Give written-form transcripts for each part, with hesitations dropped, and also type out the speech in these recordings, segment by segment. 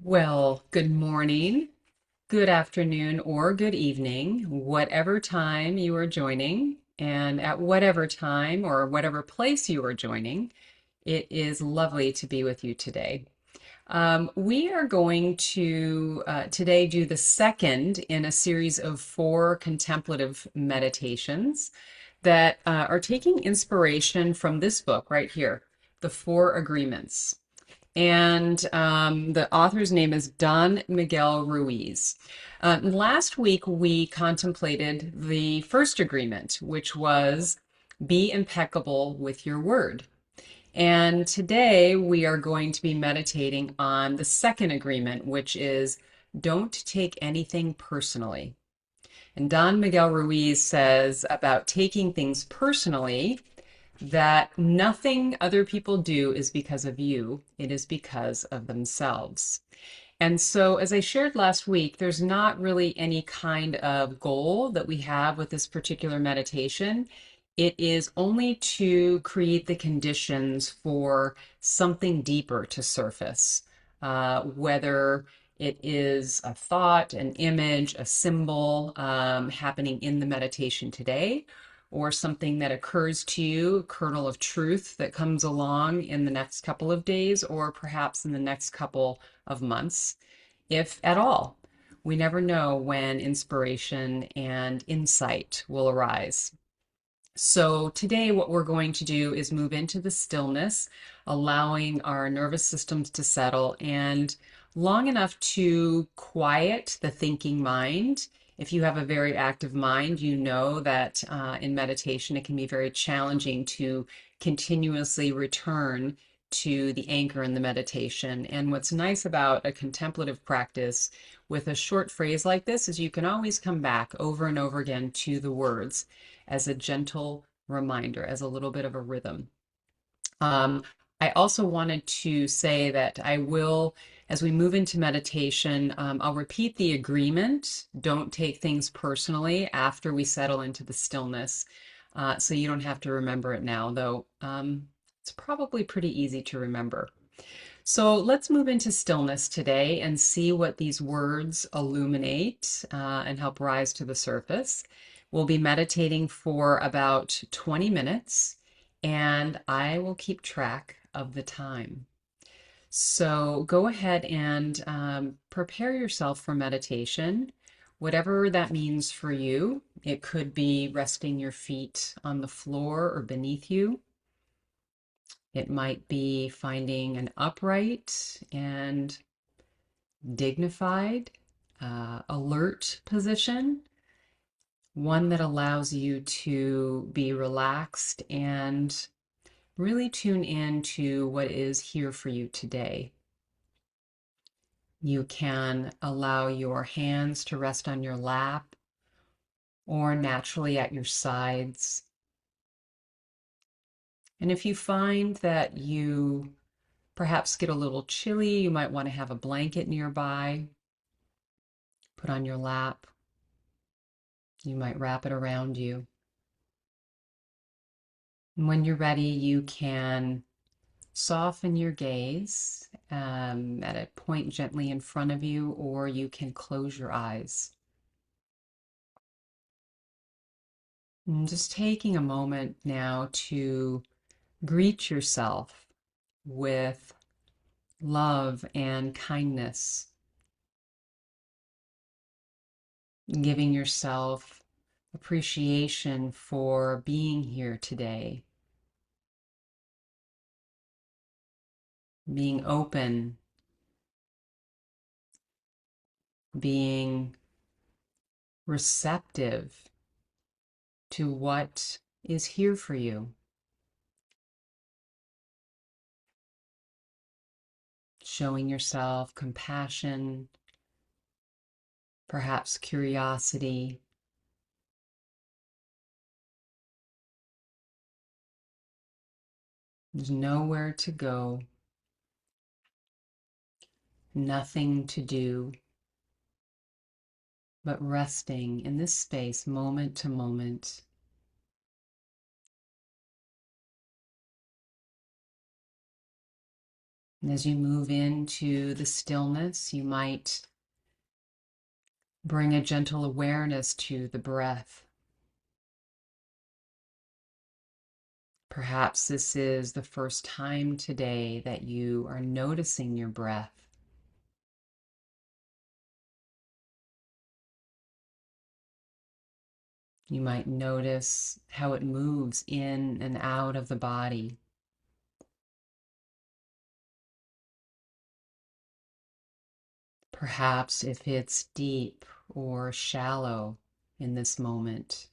Well, good morning, good afternoon, or good evening, whatever time you are joining, and at whatever time or whatever place you are joining. It is lovely to be with you today. We are going to today do the second in a series of four contemplative meditations that are taking inspiration from this book right here, The Four Agreements. And the author's name is Don Miguel Ruiz. Last week, we contemplated the first agreement, which was be impeccable with your word. And today, we are going to be meditating on the second agreement, which is don't take anything personally. And Don Miguel Ruiz says about taking things personally that nothing other people do is because of you, it is because of themselves. And so, as I shared last week, there's not really any kind of goal that we have with this particular meditation. It is only to create the conditions for something deeper to surface, whether it is a thought, an image, a symbol happening in the meditation today, or something that occurs to you, a kernel of truth that comes along in the next couple of days, or perhaps in the next couple of months, if at all. We never know when inspiration and insight will arise. So, today, what we're going to do is move into the stillness, allowing our nervous systems to settle and long enough to quiet the thinking mind. If you have a very active mind, you know that in meditation it can be very challenging to continuously return to the anchor in the meditation. And what's nice about a contemplative practice with a short phrase like this is you can always come back over and over again to the words as a gentle reminder, as a little bit of a rhythm. Um, I also wanted to say that I will, as we move into meditation, I'll repeat the agreement. Don't take things personally after we settle into the stillness. So you don't have to remember it now, though it's probably pretty easy to remember. So let's move into stillness today and see what these words illuminate and help rise to the surface. We'll be meditating for about 20 minutes, and I will keep track of the time. So go ahead and prepare yourself for meditation, whatever that means for you. It could be resting your feet on the floor or beneath you. It might be finding an upright and dignified, alert position, one that allows you to be relaxed and really tune in to what is here for you today. You can allow your hands to rest on your lap or naturally at your sides. And if you find that you perhaps get a little chilly, you might want to have a blanket nearby, put on your lap. You might wrap it around you. And when you're ready, you can soften your gaze at a point gently in front of you, or you can close your eyes. And just taking a moment now to greet yourself with love and kindness, giving yourself appreciation for being here today, being open, being receptive to what is here for you, showing yourself compassion, perhaps curiosity. There's nowhere to go, nothing to do, but resting in this space moment to moment. As you move into the stillness, you might bring a gentle awareness to the breath. Perhaps this is the first time today that you are noticing your breath. You might notice how it moves in and out of the body. Perhaps if it's deep or shallow in this moment.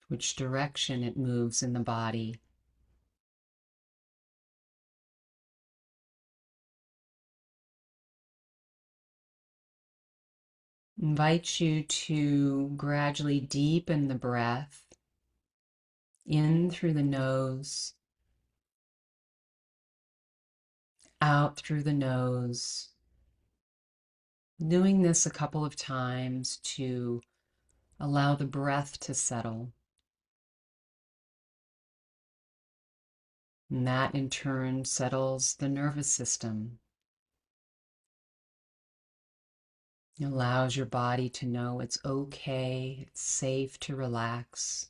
Which direction it moves in the body. Invite you to gradually deepen the breath in through the nose, out through the nose. Doing this a couple of times to allow the breath to settle. And that in turn settles the nervous system. It allows your body to know it's okay, it's safe to relax,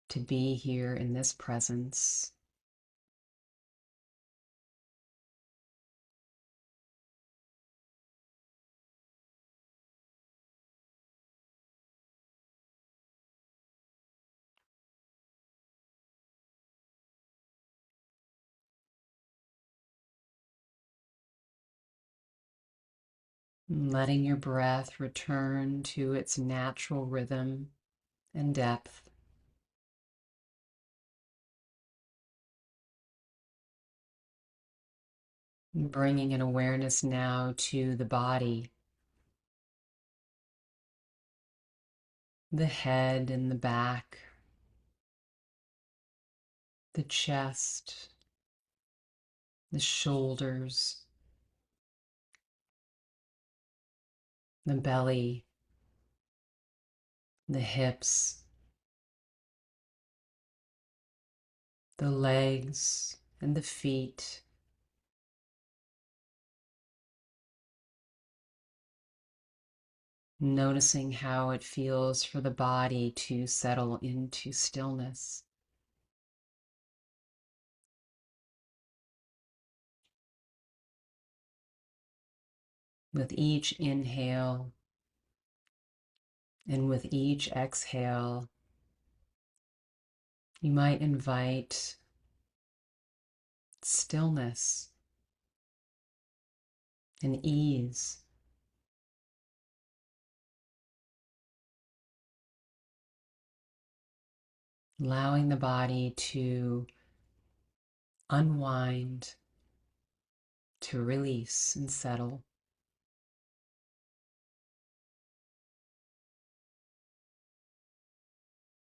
to be here in this presence. And letting your breath return to its natural rhythm and depth. Bringing an awareness now to the body, the head and the back, the chest, the shoulders, the belly, the hips, the legs and the feet. Noticing how it feels for the body to settle into stillness. With each inhale and with each exhale, you might invite stillness and ease. Allowing the body to unwind, to release and settle.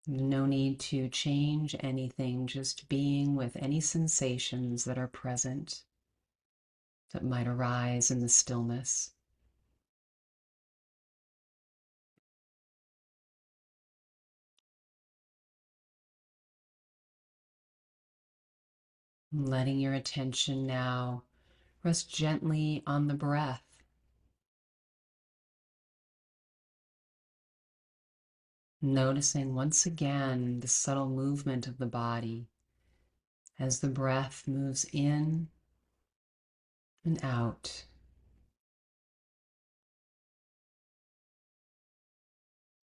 No need to change anything, just being with any sensations that are present that might arise in the stillness. Letting your attention now rest gently on the breath. Noticing once again the subtle movement of the body as the breath moves in and out.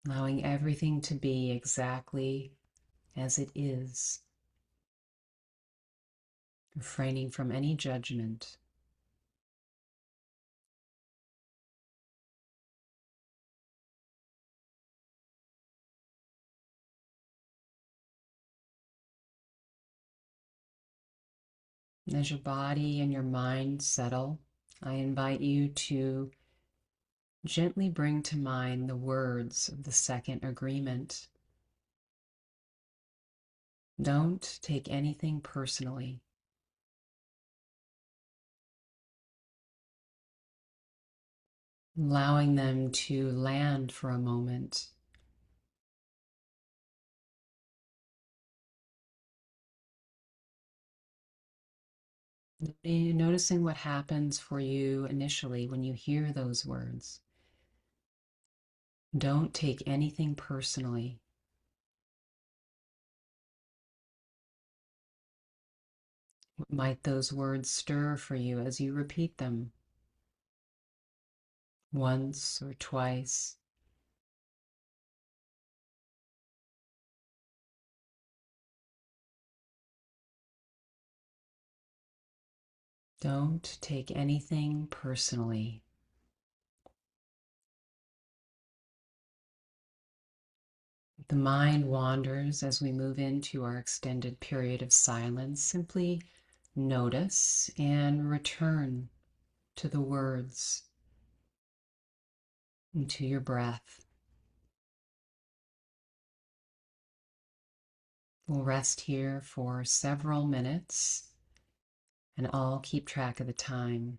Allowing everything to be exactly as it is. Refraining from any judgment. As your body and your mind settle, I invite you to gently bring to mind the words of the second agreement. Don't take anything personally. Allowing them to land for a moment. Noticing what happens for you initially when you hear those words. Don't take anything personally. What might those words stir for you as you repeat them once or twice? Don't take anything personally. The mind wanders as we move into our extended period of silence. Simply notice and return to the words and to your breath. We'll rest here for several minutes and I'll keep track of the time.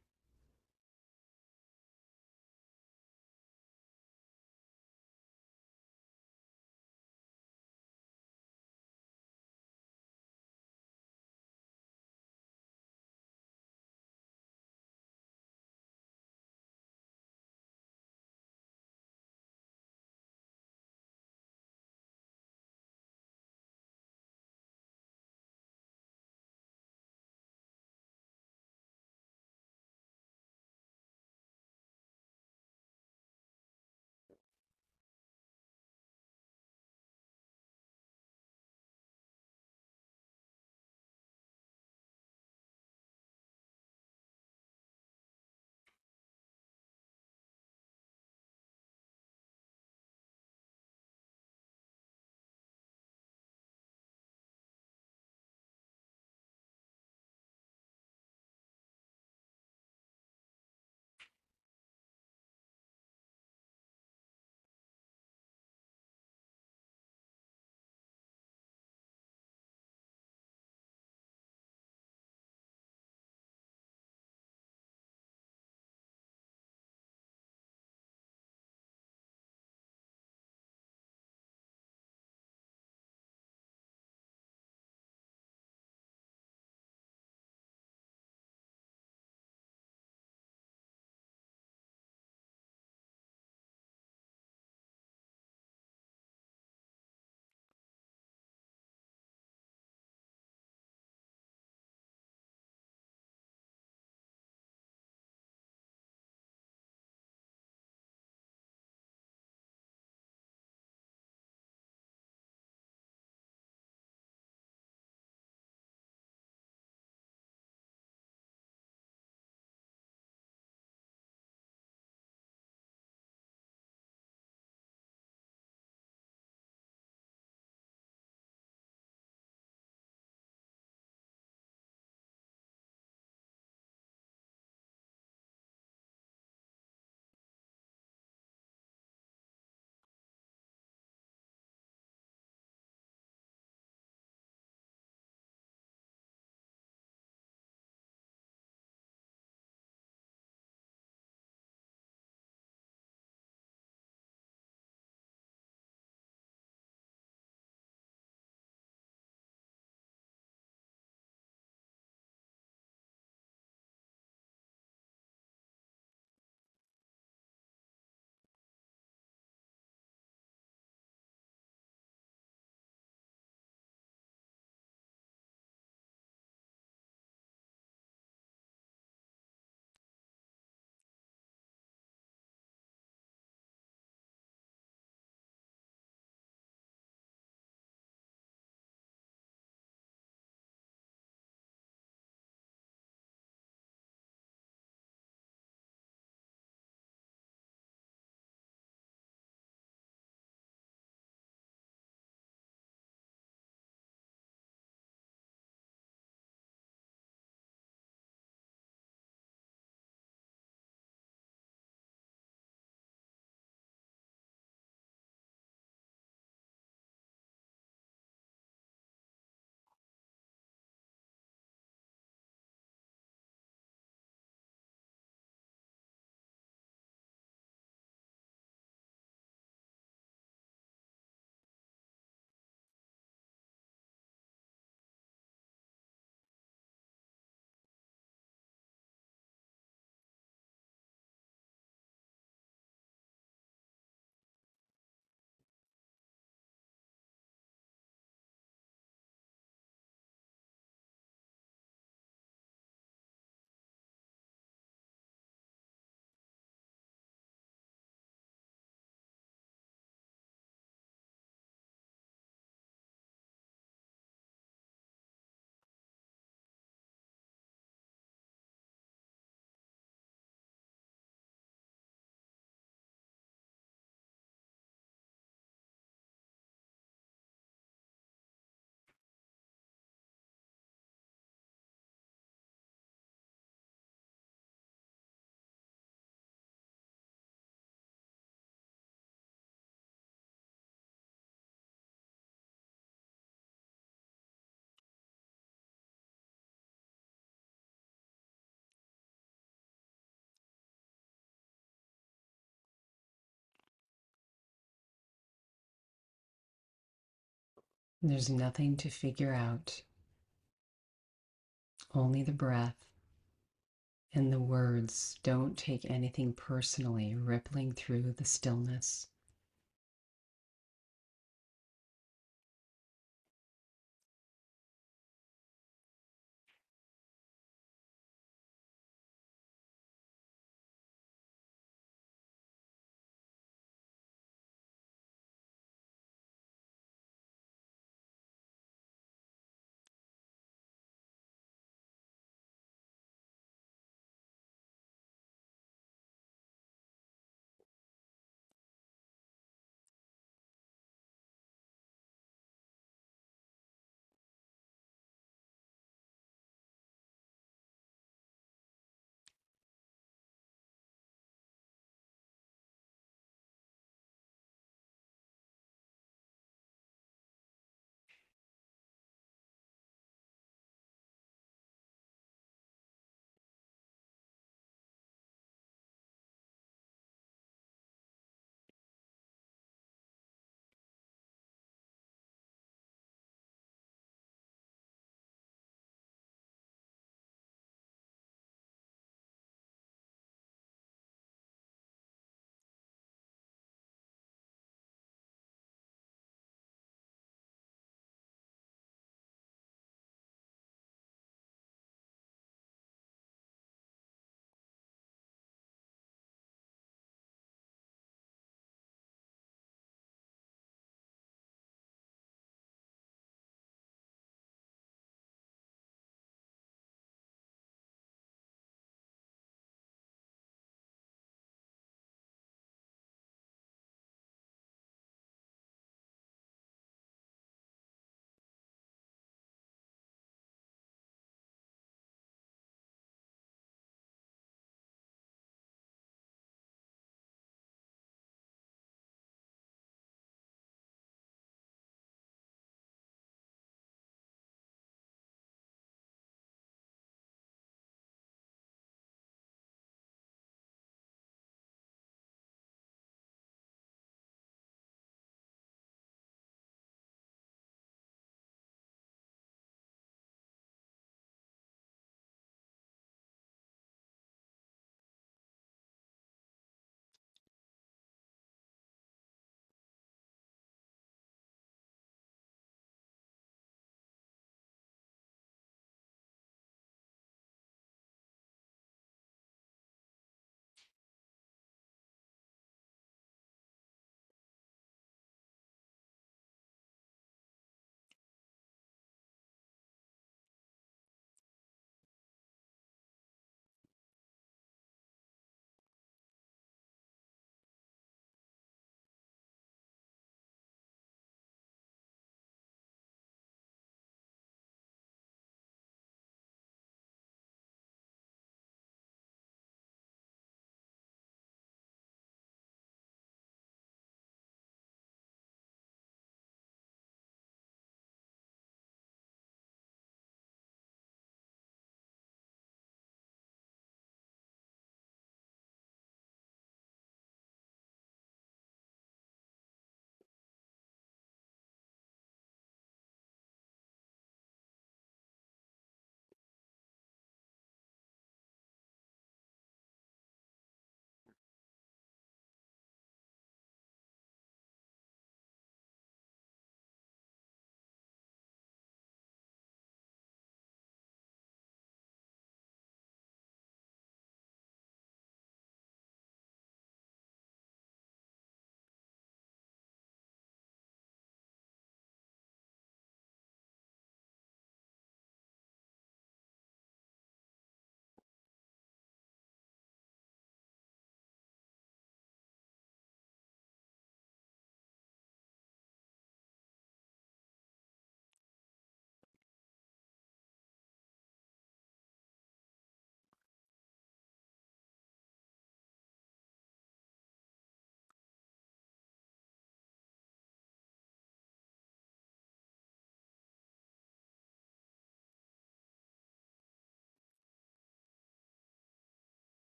There's nothing to figure out, only the breath and the words. Don't take anything personally, rippling through the stillness.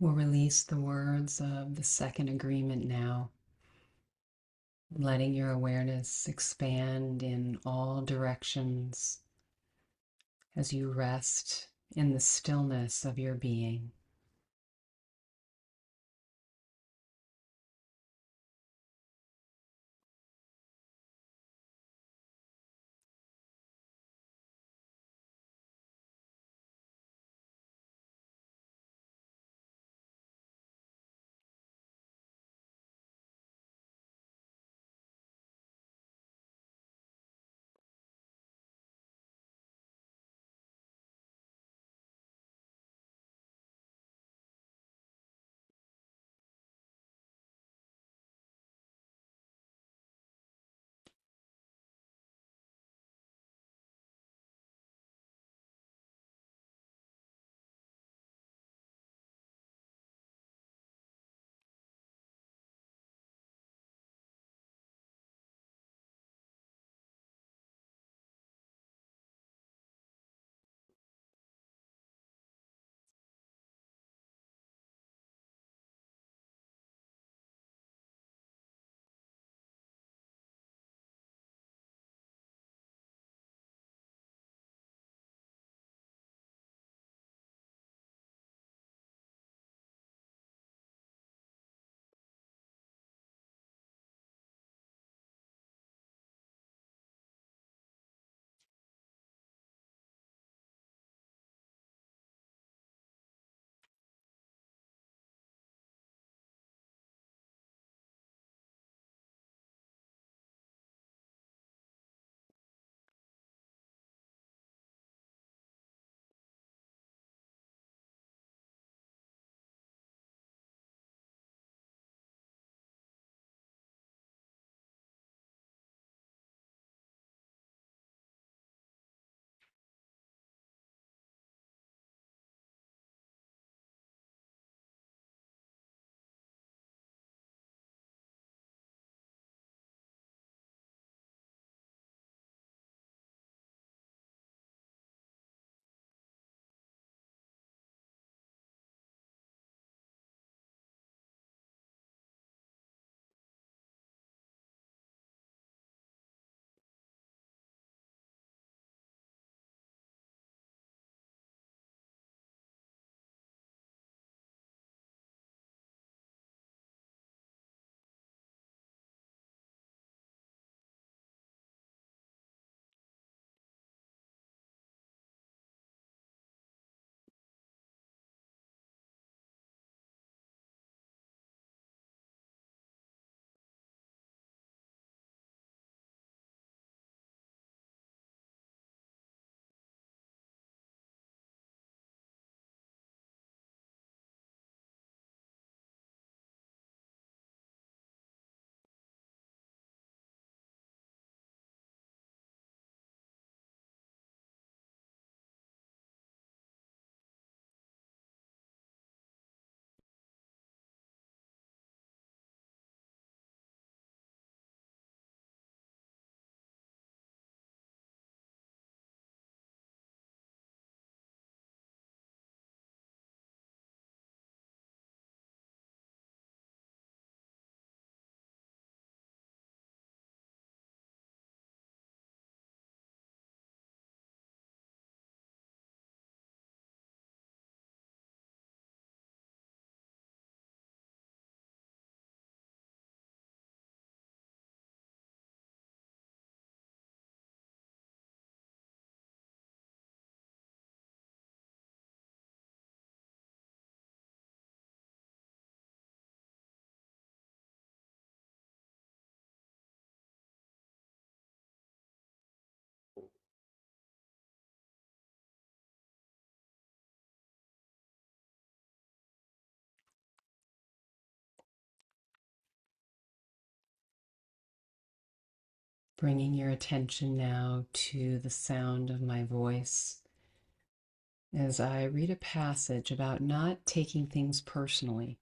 We'll release the words of the second agreement now, letting your awareness expand in all directions as you rest in the stillness of your being. Bringing your attention now to the sound of my voice as I read a passage about not taking things personally.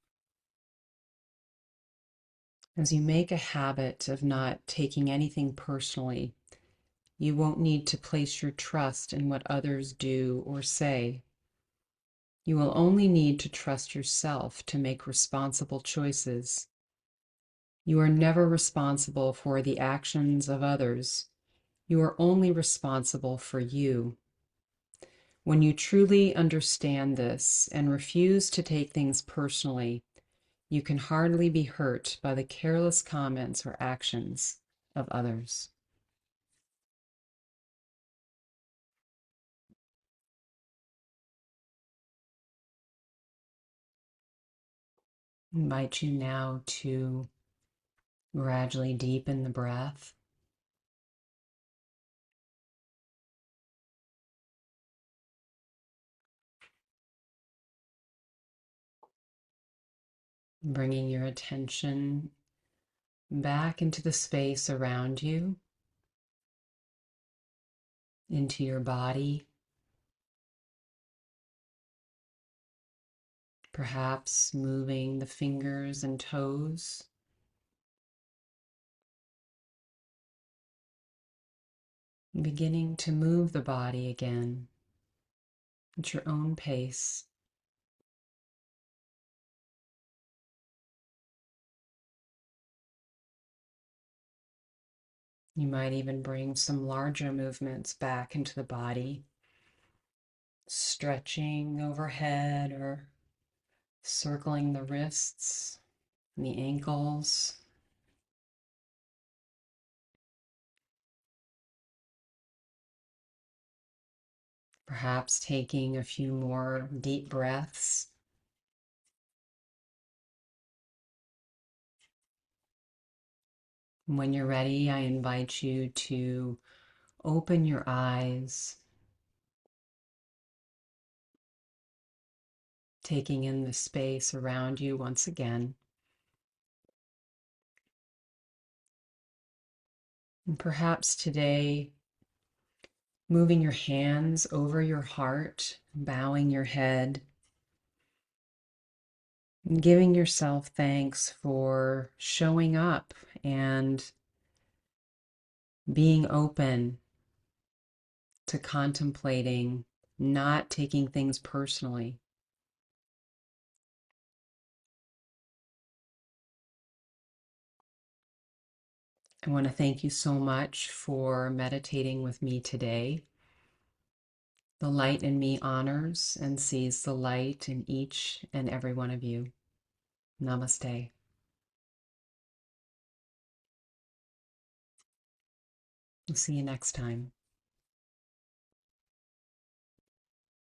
As you make a habit of not taking anything personally, you won't need to place your trust in what others do or say. You will only need to trust yourself to make responsible choices. You are never responsible for the actions of others. You are only responsible for you. When you truly understand this and refuse to take things personally, you can hardly be hurt by the careless comments or actions of others. I invite you now to gradually deepen the breath, bringing your attention back into the space around you, into your body, perhaps moving the fingers and toes, beginning to move the body again at your own pace. You might even bring some larger movements back into the body, stretching overhead or circling the wrists and the ankles. Perhaps taking a few more deep breaths. When you're ready, I invite you to open your eyes, taking in the space around you once again. And perhaps today, moving your hands over your heart, bowing your head, and giving yourself thanks for showing up and being open to contemplating, not taking things personally. I want to thank you so much for meditating with me today. The light in me honors and sees the light in each and every one of you. Namaste. We'll see you next time.